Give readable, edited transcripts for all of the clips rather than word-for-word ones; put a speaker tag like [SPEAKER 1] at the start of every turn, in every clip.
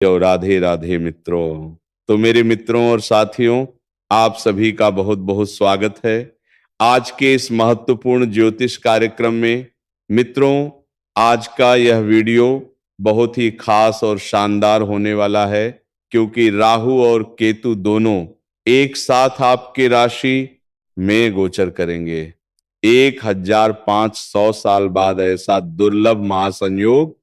[SPEAKER 1] यो राधे राधे मित्रों। तो मेरे मित्रों और साथियों, आप सभी का बहुत बहुत स्वागत है आज के इस महत्वपूर्ण ज्योतिष कार्यक्रम में। मित्रों, आज का यह वीडियो बहुत ही खास और शानदार होने वाला है, क्योंकि राहु और केतु दोनों एक साथ आपके राशि में गोचर करेंगे। 1500 साल बाद ऐसा दुर्लभ महासंयोग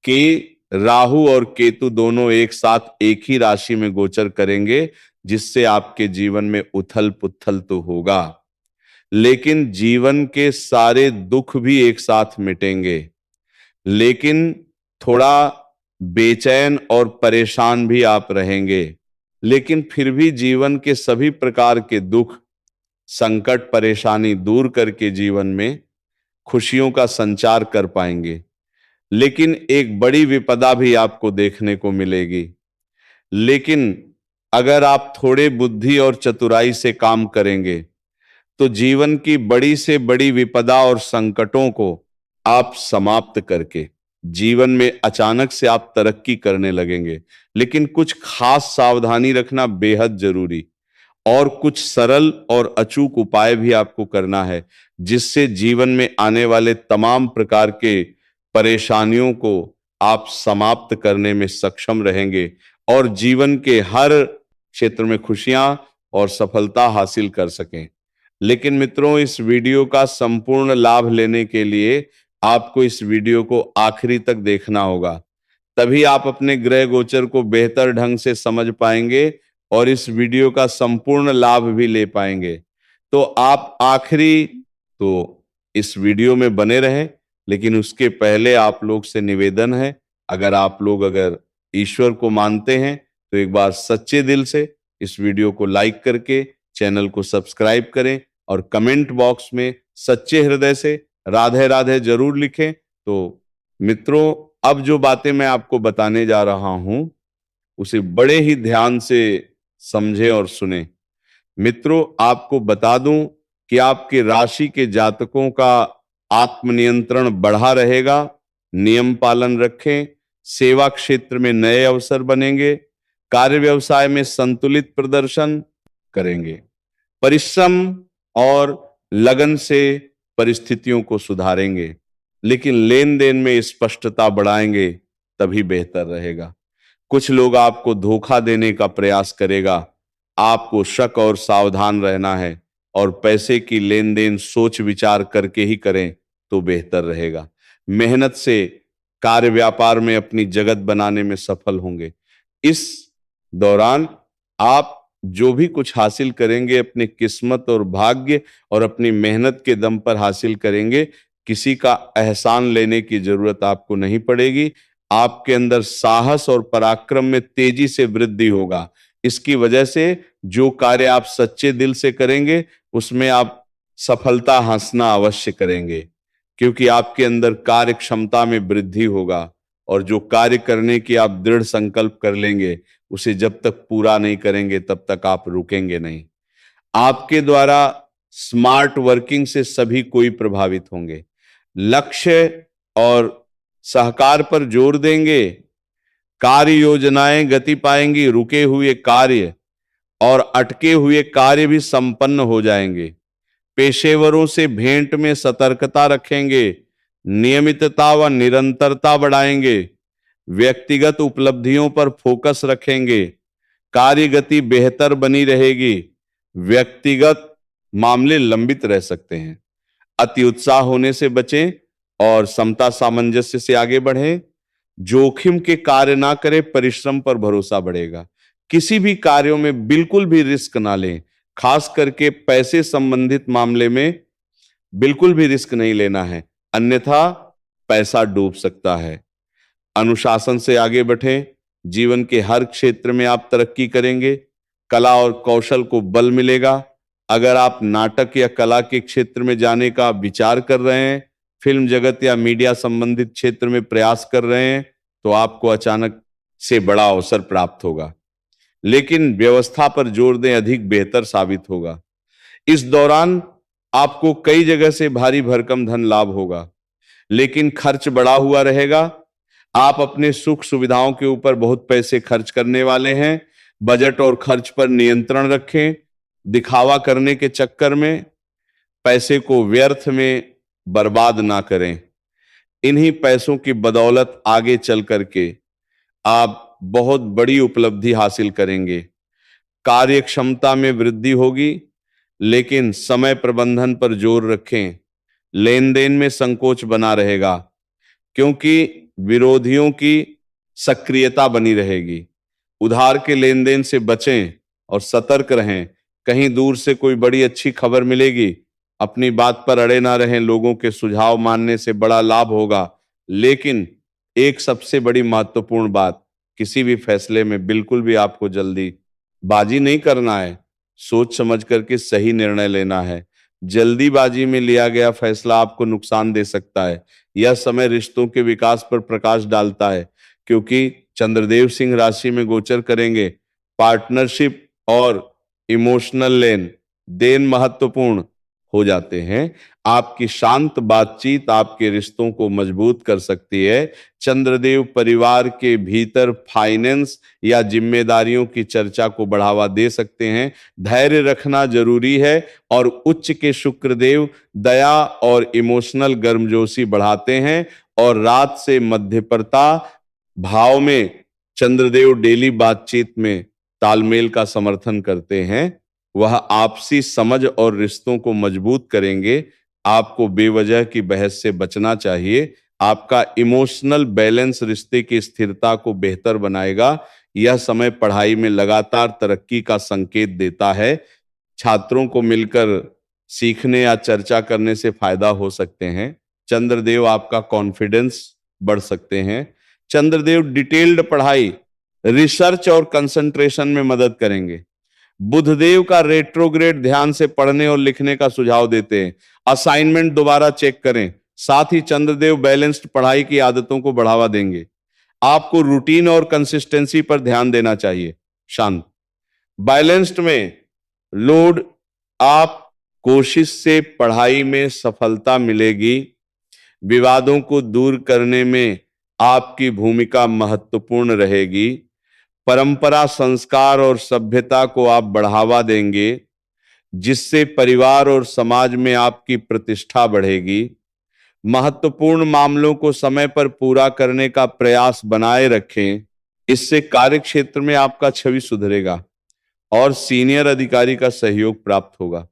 [SPEAKER 1] कि राहु और केतु दोनों एक साथ एक ही राशि में गोचर करेंगे, जिससे आपके जीवन में उथल पुथल तो होगा, लेकिन जीवन के सारे दुख भी एक साथ मिटेंगे। लेकिन थोड़ा बेचैन और परेशान भी आप रहेंगे, लेकिन फिर भी जीवन के सभी प्रकार के दुख, संकट, परेशानी दूर करके जीवन में खुशियों का संचार कर पाएंगे। लेकिन एक बड़ी विपदा भी आपको देखने को मिलेगी। लेकिन अगर आप थोड़े बुद्धि और चतुराई से काम करेंगे तो जीवन की बड़ी से बड़ी विपदा और संकटों को आप समाप्त करके जीवन में अचानक से आप तरक्की करने लगेंगे। लेकिन कुछ खास सावधानी रखना बेहद जरूरी, और कुछ सरल और अचूक उपाय भी आपको करना है, जिससे जीवन में आने वाले तमाम प्रकार के परेशानियों को आप समाप्त करने में सक्षम रहेंगे और जीवन के हर क्षेत्र में खुशियां और सफलता हासिल कर सकें। लेकिन मित्रों, इस वीडियो का संपूर्ण लाभ लेने के लिए आपको इस वीडियो को आखिरी तक देखना होगा, तभी आप अपने ग्रह गोचर को बेहतर ढंग से समझ पाएंगे और इस वीडियो का संपूर्ण लाभ भी ले पाएंगे। तो आप आखिरी तो इस वीडियो में बने रहें। लेकिन उसके पहले आप लोग से निवेदन है, अगर ईश्वर को मानते हैं तो एक बार सच्चे दिल से इस वीडियो को लाइक करके चैनल को सब्सक्राइब करें और कमेंट बॉक्स में सच्चे हृदय से राधे राधे जरूर लिखें। तो मित्रों, अब जो बातें मैं आपको बताने जा रहा हूं उसे बड़े ही ध्यान से समझें और सुने। मित्रों, आपको बता दूं कि आपके राशि के जातकों का आत्मनियंत्रण बढ़ा रहेगा। नियम पालन रखें, सेवा क्षेत्र में नए अवसर बनेंगे, कार्य व्यवसाय में संतुलित प्रदर्शन करेंगे, परिश्रम और लगन से परिस्थितियों को सुधारेंगे, लेकिन लेन देन में स्पष्टता बढ़ाएंगे, तभी बेहतर रहेगा। कुछ लोग आपको धोखा देने का प्रयास करेगा, आपको शक और सावधान रहना है, और पैसे की लेन देन सोच विचार करके ही करें तो बेहतर रहेगा। मेहनत से कार्य व्यापार में अपनी जगत बनाने में सफल होंगे। इस दौरान आप जो भी कुछ हासिल करेंगे अपनी किस्मत और भाग्य और अपनी मेहनत के दम पर हासिल करेंगे। किसी का एहसान लेने की जरूरत आपको नहीं पड़ेगी। आपके अंदर साहस और पराक्रम में तेजी से वृद्धि होगा। इसकी वजह से जो कार्य आप सच्चे दिल से करेंगे उसमें आप सफलता हासिल अवश्य करेंगे, क्योंकि आपके अंदर कार्य क्षमता में वृद्धि होगा। और जो कार्य करने की आप दृढ़ संकल्प कर लेंगे, उसे जब तक पूरा नहीं करेंगे तब तक आप रुकेंगे नहीं। आपके द्वारा स्मार्ट वर्किंग से सभी कोई प्रभावित होंगे। लक्ष्य और सहकार पर जोर देंगे, कार्य योजनाएं गति पाएंगी, रुके हुए कार्य और अटके हुए कार्य भी संपन्न हो जाएंगे। पेशेवरों से भेंट में सतर्कता रखेंगे, नियमितता व निरंतरता बढ़ाएंगे, व्यक्तिगत उपलब्धियों पर फोकस रखेंगे, कार्य गति बेहतर बनी रहेगी, व्यक्तिगत मामले लंबित रह सकते हैं। अति उत्साह होने से बचें और समता सामंजस्य से आगे बढ़ें। जोखिम के कार्य ना करें, परिश्रम पर भरोसा बढ़ेगा। किसी भी कार्यों में बिल्कुल भी रिस्क ना लें, खास करके पैसे संबंधित मामले में बिल्कुल भी रिस्क नहीं लेना है, अन्यथा पैसा डूब सकता है। अनुशासन से आगे बढ़ें, जीवन के हर क्षेत्र में आप तरक्की करेंगे। कला और कौशल को बल मिलेगा। अगर आप नाटक या कला के क्षेत्र में जाने का विचार कर रहे हैं, फिल्म जगत या मीडिया संबंधित क्षेत्र में प्रयास कर रहे हैं, तो आपको अचानक से बड़ा अवसर प्राप्त होगा। लेकिन व्यवस्था पर जोर दें, अधिक बेहतर साबित होगा। इस दौरान आपको कई जगह से भारी भरकम धन लाभ होगा, लेकिन खर्च बढ़ा हुआ रहेगा। आप अपने सुख सुविधाओं के ऊपर बहुत पैसे खर्च करने वाले हैं। बजट और खर्च पर नियंत्रण रखें। दिखावा करने के चक्कर में पैसे को व्यर्थ में बर्बाद ना करें। इन्हीं पैसों की बदौलत आगे चल करके आप बहुत बड़ी उपलब्धि हासिल करेंगे। कार्य क्षमता में वृद्धि होगी, लेकिन समय प्रबंधन पर जोर रखें। लेन देन में संकोच बना रहेगा, क्योंकि विरोधियों की सक्रियता बनी रहेगी। उधार के लेन देन से बचें और सतर्क रहें। कहीं दूर से कोई बड़ी अच्छी खबर मिलेगी, अपनी बात पर अड़े ना रहें। लोगों के सुझाव मानने से बड़ा लाभ होगा, लेकिन एक सबसे बड़ी महत्वपूर्ण बात, किसी भी फैसले में बिल्कुल भी आपको जल्दी बाजी नहीं करना है। सोच समझ करके सही निर्णय लेना है। जल्दीबाजी में लिया गया फैसला आपको नुकसान दे सकता है। यह समय रिश्तों के विकास पर प्रकाश डालता है, क्योंकि चंद्रदेव सिंह राशि में गोचर करेंगे। पार्टनरशिप और इमोशनल लेन देन महत्वपूर्ण हो जाते हैं। आपकी शांत बातचीत आपके रिश्तों को मजबूत कर सकती है। चंद्रदेव परिवार के भीतर फाइनेंस या जिम्मेदारियों की चर्चा को बढ़ावा दे सकते हैं। धैर्य रखना जरूरी है। और उच्च के शुक्रदेव दया और इमोशनल गर्मजोशी बढ़ाते हैं। और रात से मध्यप्रता भाव में चंद्रदेव डेली बातचीत में तालमेल का समर्थन करते हैं। वह आपसी समझ और रिश्तों को मजबूत करेंगे। आपको बेवजह की बहस से बचना चाहिए। आपका इमोशनल बैलेंस रिश्ते की स्थिरता को बेहतर बनाएगा। यह समय पढ़ाई में लगातार तरक्की का संकेत देता है। छात्रों को मिलकर सीखने या चर्चा करने से फायदा हो सकते हैं। चंद्रदेव आपका कॉन्फिडेंस बढ़ सकते हैं। चंद्रदेव डिटेल्ड पढ़ाई, रिसर्च और कंसंट्रेशन में मदद करेंगे। बुधदेव का रेट्रोग्रेड ध्यान से पढ़ने और लिखने का सुझाव देते हैं। असाइनमेंट दोबारा चेक करें। साथ ही चंद्रदेव बैलेंस्ड पढ़ाई की आदतों को बढ़ावा देंगे। आपको रूटीन और कंसिस्टेंसी पर ध्यान देना चाहिए। शांत बैलेंस्ड में लोड, आप कोशिश से पढ़ाई में सफलता मिलेगी। विवादों को दूर करने में आपकी भूमिका महत्वपूर्ण रहेगी। परंपरा, संस्कार और सभ्यता को आप बढ़ावा देंगे, जिससे परिवार और समाज में आपकी प्रतिष्ठा बढ़ेगी। महत्वपूर्ण मामलों को समय पर पूरा करने का प्रयास बनाए रखें। इससे कार्य क्षेत्र में आपका छवि सुधरेगा और सीनियर अधिकारी का सहयोग प्राप्त होगा।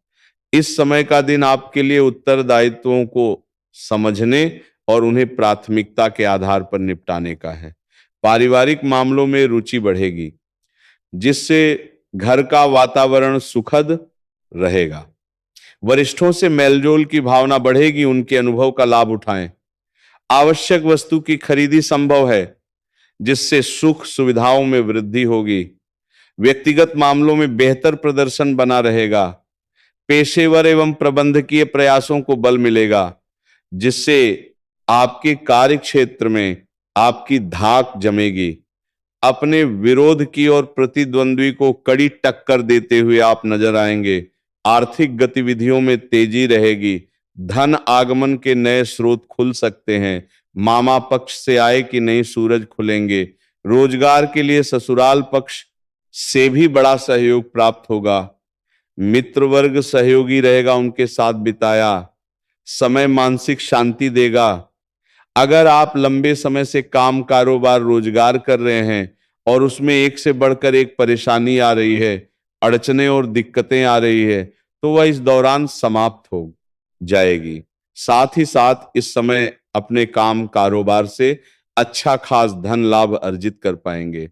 [SPEAKER 1] इस समय का दिन आपके लिए उत्तरदायित्वों को समझने और उन्हें प्राथमिकता के आधार पर निपटाने का है। पारिवारिक मामलों में रुचि बढ़ेगी, जिससे घर का वातावरण सुखद रहेगा। वरिष्ठों से मेलजोल की भावना बढ़ेगी, उनके अनुभव का लाभ उठाएं। आवश्यक वस्तु की खरीदी संभव है, जिससे सुख सुविधाओं में वृद्धि होगी। व्यक्तिगत मामलों में बेहतर प्रदर्शन बना रहेगा। पेशेवर एवं प्रबंधकीय प्रयासों को बल मिलेगा, जिससे आपके कार्य क्षेत्र में आपकी धाक जमेगी। अपने विरोध की और प्रतिद्वंद्वी को कड़ी टक्कर देते हुए आप नजर आएंगे। आर्थिक गतिविधियों में तेजी रहेगी। धन आगमन के नए स्रोत खुल सकते हैं। मामा पक्ष से आय की नई सूरज खुलेंगे। रोजगार के लिए ससुराल पक्ष से भी बड़ा सहयोग प्राप्त होगा। मित्र वर्ग सहयोगी रहेगा, उनके साथ बिताया समय मानसिक शांति देगा। अगर आप लंबे समय से काम, कारोबार, रोजगार कर रहे हैं और उसमें एक से बढ़कर एक परेशानी आ रही है, अड़चने और दिक्कतें आ रही है, तो वह इस दौरान समाप्त हो जाएगी। साथ ही साथ इस समय अपने काम, कारोबार से अच्छा खास धन लाभ अर्जित कर पाएंगे।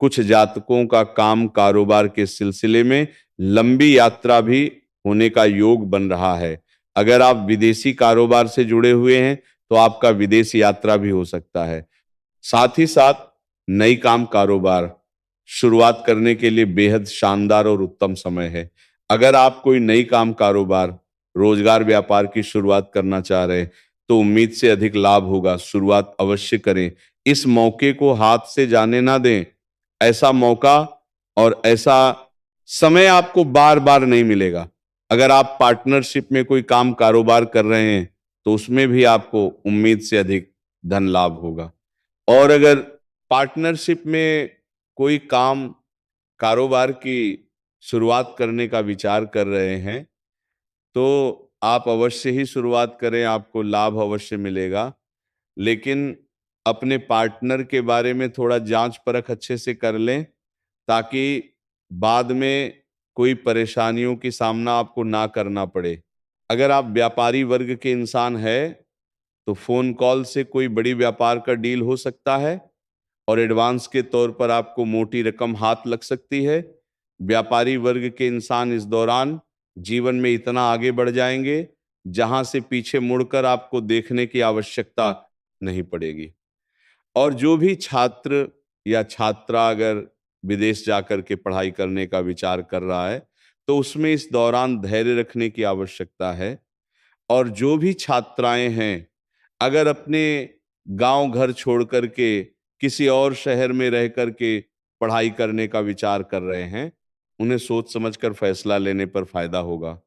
[SPEAKER 1] कुछ जातकों का काम, कारोबार के सिलसिले में लंबी यात्रा भी होने का योग बन रहा है। अगर आप विदेशी कारोबार से जुड़े हुए हैं तो आपका विदेश यात्रा भी हो सकता है। साथ ही साथ नई काम, कारोबार शुरुआत करने के लिए बेहद शानदार और उत्तम समय है। अगर आप कोई नई काम, कारोबार, रोजगार, व्यापार की शुरुआत करना चाह रहे हैं तो उम्मीद से अधिक लाभ होगा। शुरुआत अवश्य करें। इस मौके को हाथ से जाने ना दें। ऐसा मौका और ऐसा समय आपको बार बार नहीं मिलेगा। अगर आप पार्टनरशिप में कोई काम, कारोबार कर रहे हैं तो उसमें भी आपको उम्मीद से अधिक धन लाभ होगा। और अगर पार्टनरशिप में कोई काम, कारोबार की शुरुआत करने का विचार कर रहे हैं, तो आप अवश्य ही शुरुआत करें, आपको लाभ अवश्य मिलेगा। लेकिन अपने पार्टनर के बारे में थोड़ा जांच परख अच्छे से कर लें, ताकि बाद में कोई परेशानियों की सामना आपको ना करना पड़े। अगर आप व्यापारी वर्ग के इंसान हैं, तो फोन कॉल से कोई बड़ी व्यापार का डील हो सकता है और एडवांस के तौर पर आपको मोटी रकम हाथ लग सकती है। व्यापारी वर्ग के इंसान इस दौरान जीवन में इतना आगे बढ़ जाएंगे, जहां से पीछे मुड़कर आपको देखने की आवश्यकता नहीं पड़ेगी। और जो भी छात्र या छात्रा अगर विदेश जाकर के पढ़ाई करने का विचार कर रहा है, तो उसमें इस दौरान धैर्य रखने की आवश्यकता है। और जो भी छात्राएं हैं, अगर अपने गांव घर छोड़ करके किसी और शहर में रह करके पढ़ाई करने का विचार कर रहे हैं, उन्हें सोच समझकर फैसला लेने पर फायदा होगा।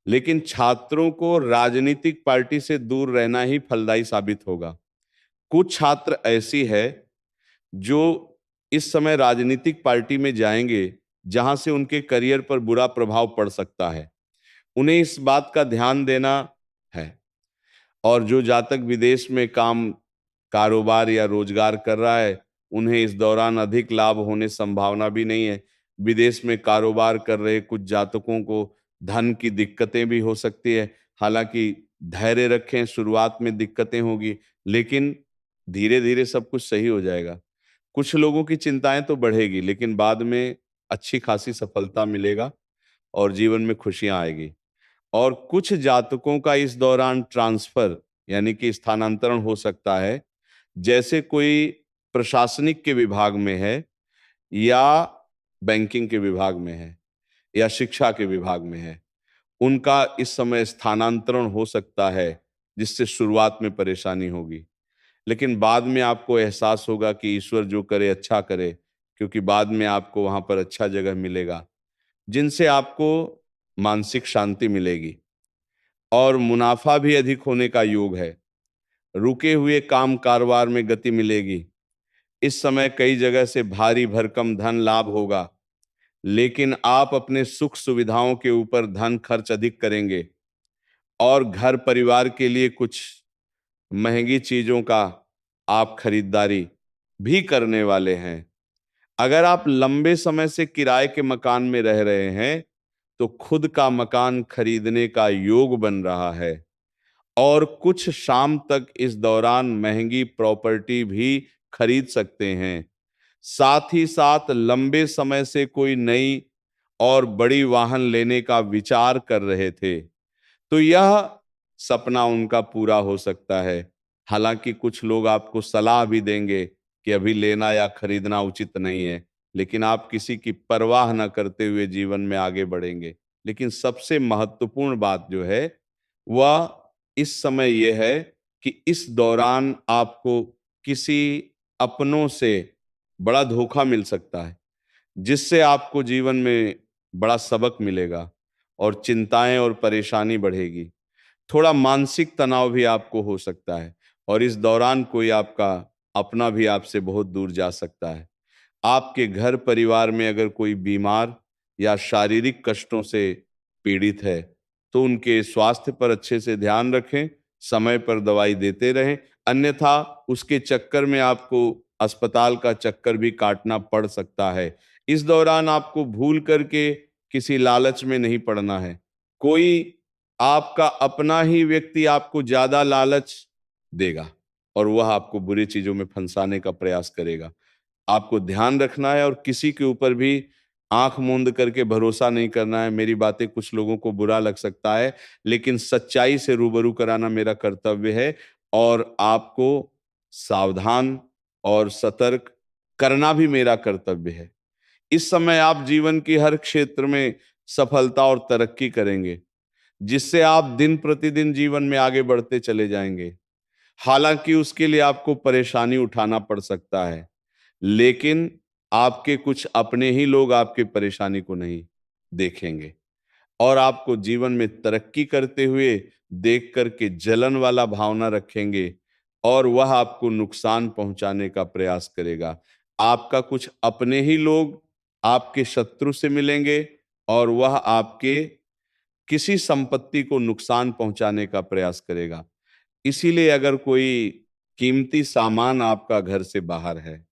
[SPEAKER 1] लेकिन छात्रों को राजनीतिक पार्टी से दूर रहना ही फलदायी साबित होगा। कुछ छात्र ऐसी है जो इस समय राजनीतिक पार्टी में जाएंगे, जहां से उनके करियर पर बुरा प्रभाव पड़ सकता है। उन्हें इस बात का ध्यान देना है। और जो जातक विदेश में काम, कारोबार या रोजगार कर रहा है, उन्हें इस दौरान अधिक लाभ होने संभावना भी नहीं है। विदेश में कारोबार कर रहे कुछ जातकों को धन की दिक्कतें भी हो सकती है। हालांकि धैर्य रखें, शुरुआत में दिक्कतें होगी, लेकिन धीरे धीरे सब कुछ सही हो जाएगा। कुछ लोगों की चिंताएं तो बढ़ेगी, लेकिन बाद में अच्छी खासी सफलता मिलेगा और जीवन में खुशियां आएगी। और कुछ जातकों का इस दौरान ट्रांसफर यानी कि स्थानांतरण हो सकता है। जैसे कोई प्रशासनिक के विभाग में है, या बैंकिंग के विभाग में है, या शिक्षा के विभाग में है, उनका इस समय स्थानांतरण हो सकता है, जिससे शुरुआत में परेशानी होगी। लेकिन बाद में आपको एहसास होगा कि ईश्वर जो करे अच्छा करे, क्योंकि बाद में आपको वहां पर अच्छा जगह मिलेगा, जिनसे आपको मानसिक शांति मिलेगी और मुनाफा भी अधिक होने का योग है। रुके हुए काम कारोबार में गति मिलेगी। इस समय कई जगह से भारी भरकम धन लाभ होगा, लेकिन आप अपने सुख सुविधाओं के ऊपर धन खर्च अधिक करेंगे और घर परिवार के लिए कुछ महंगी चीजों का आप खरीदारी भी करने वाले हैं। अगर आप लंबे समय से किराए के मकान में रह रहे हैं, तो खुद का मकान खरीदने का योग बन रहा है। और कुछ शाम तक इस दौरान महंगी प्रॉपर्टी भी खरीद सकते हैं। साथ ही साथ लंबे समय से कोई नई और बड़ी वाहन लेने का विचार कर रहे थे, तो यह सपना उनका पूरा हो सकता है। हालांकि कुछ लोग आपको सलाह भी देंगे कि अभी लेना या खरीदना उचित नहीं है, लेकिन आप किसी की परवाह न करते हुए जीवन में आगे बढ़ेंगे। लेकिन सबसे महत्वपूर्ण बात जो है, वह इस समय यह है कि इस दौरान आपको किसी अपनों से बड़ा धोखा मिल सकता है, जिससे आपको जीवन में बड़ा सबक मिलेगा और चिंताएं और परेशानी बढ़ेगी। थोड़ा मानसिक तनाव भी आपको हो सकता है और इस दौरान कोई आपका अपना भी आपसे बहुत दूर जा सकता है। आपके घर परिवार में अगर कोई बीमार या शारीरिक कष्टों से पीड़ित है, तो उनके स्वास्थ्य पर अच्छे से ध्यान रखें, समय पर दवाई देते रहें। अन्यथा उसके चक्कर में आपको अस्पताल का चक्कर भी काटना पड़ सकता है। इस दौरान आपको भूल करके किसी लालच में नहीं पड़ना है। कोई आपका अपना ही व्यक्ति आपको ज्यादा लालच देगा और वह आपको बुरी चीजों में फंसाने का प्रयास करेगा। आपको ध्यान रखना है और किसी के ऊपर भी आंख मूंद करके भरोसा नहीं करना है। मेरी बातें कुछ लोगों को बुरा लग सकता है, लेकिन सच्चाई से रूबरू कराना मेरा कर्तव्य है और आपको सावधान और सतर्क करना भी मेरा कर्तव्य है। इस समय आप जीवन की हर क्षेत्र में सफलता और तरक्की करेंगे, जिससे आप दिन प्रतिदिन जीवन में आगे बढ़ते चले जाएंगे। हालांकि उसके लिए आपको परेशानी उठाना पड़ सकता है, लेकिन आपके कुछ अपने ही लोग आपके परेशानी को नहीं देखेंगे और आपको जीवन में तरक्की करते हुए देख करके जलन वाला भावना रखेंगे। और वह आपको नुकसान पहुंचाने का प्रयास करेगा। आपका कुछ अपने ही लोग आपके शत्रु से मिलेंगे और वह आपके किसी संपत्ति को नुकसान पहुंचाने का प्रयास करेगा। इसीलिए अगर कोई कीमती सामान आपका घर से बाहर है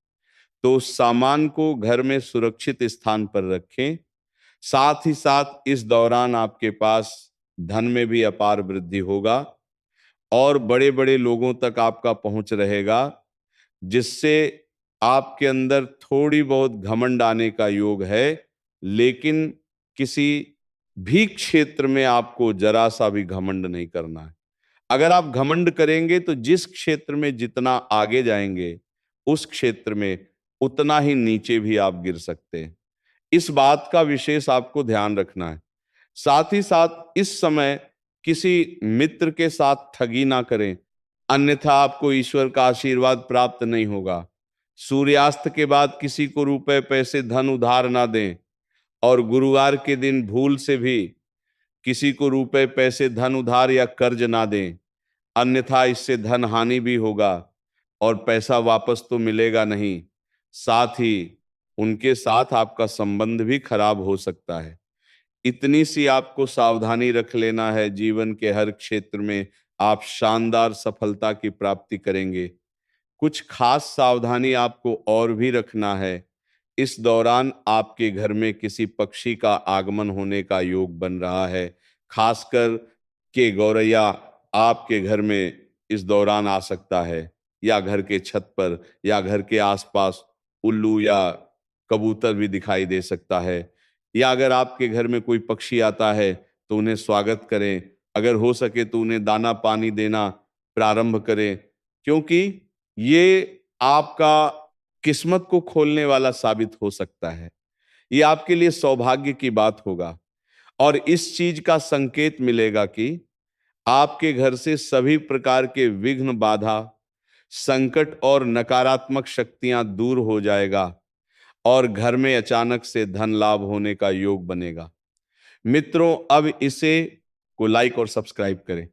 [SPEAKER 1] तो उस सामान को घर में सुरक्षित स्थान पर रखें। साथ ही साथ इस दौरान आपके पास धन में भी अपार वृद्धि होगा और बड़े बड़े लोगों तक आपका पहुंच रहेगा, जिससे आपके अंदर थोड़ी बहुत घमंड आने का योग है। लेकिन किसी भी क्षेत्र में आपको जरा सा भी घमंड नहीं करना है। अगर आप घमंड करेंगे तो जिस क्षेत्र में जितना आगे जाएंगे उस क्षेत्र में उतना ही नीचे भी आप गिर सकते हैं। इस बात का विशेष आपको ध्यान रखना है। साथ ही साथ इस समय किसी मित्र के साथ ठगी ना करें, अन्यथा आपको ईश्वर का आशीर्वाद प्राप्त नहीं होगा। सूर्यास्त के बाद किसी को रुपए पैसे धन उधार ना दें और गुरुवार के दिन भूल से भी किसी को रुपए पैसे धन उधार या कर्ज ना दें, अन्यथा इससे धन हानि भी होगा और पैसा वापस तो मिलेगा नहीं, साथ ही उनके साथ आपका संबंध भी खराब हो सकता है। इतनी सी आपको सावधानी रख लेना है, जीवन के हर क्षेत्र में आप शानदार सफलता की प्राप्ति करेंगे। कुछ खास सावधानी आपको और भी रखना है। इस दौरान आपके घर में किसी पक्षी का आगमन होने का योग बन रहा है। खासकर के गौरैया आपके घर में इस दौरान आ सकता है, या घर के छत पर या घर के आसपास उल्लू या कबूतर भी दिखाई दे सकता है। या अगर आपके घर में कोई पक्षी आता है तो उन्हें स्वागत करें। अगर हो सके तो उन्हें दाना पानी देना प्रारंभ करें, क्योंकि ये आपका किस्मत को खोलने वाला साबित हो सकता है। ये आपके लिए सौभाग्य की बात होगा और इस चीज का संकेत मिलेगा कि आपके घर से सभी प्रकार के विघ्न, बाधा, संकट और नकारात्मक शक्तियां दूर हो जाएगा और घर में अचानक से धन लाभ होने का योग बनेगा। मित्रों, अब इसे को लाइक और सब्सक्राइब करें।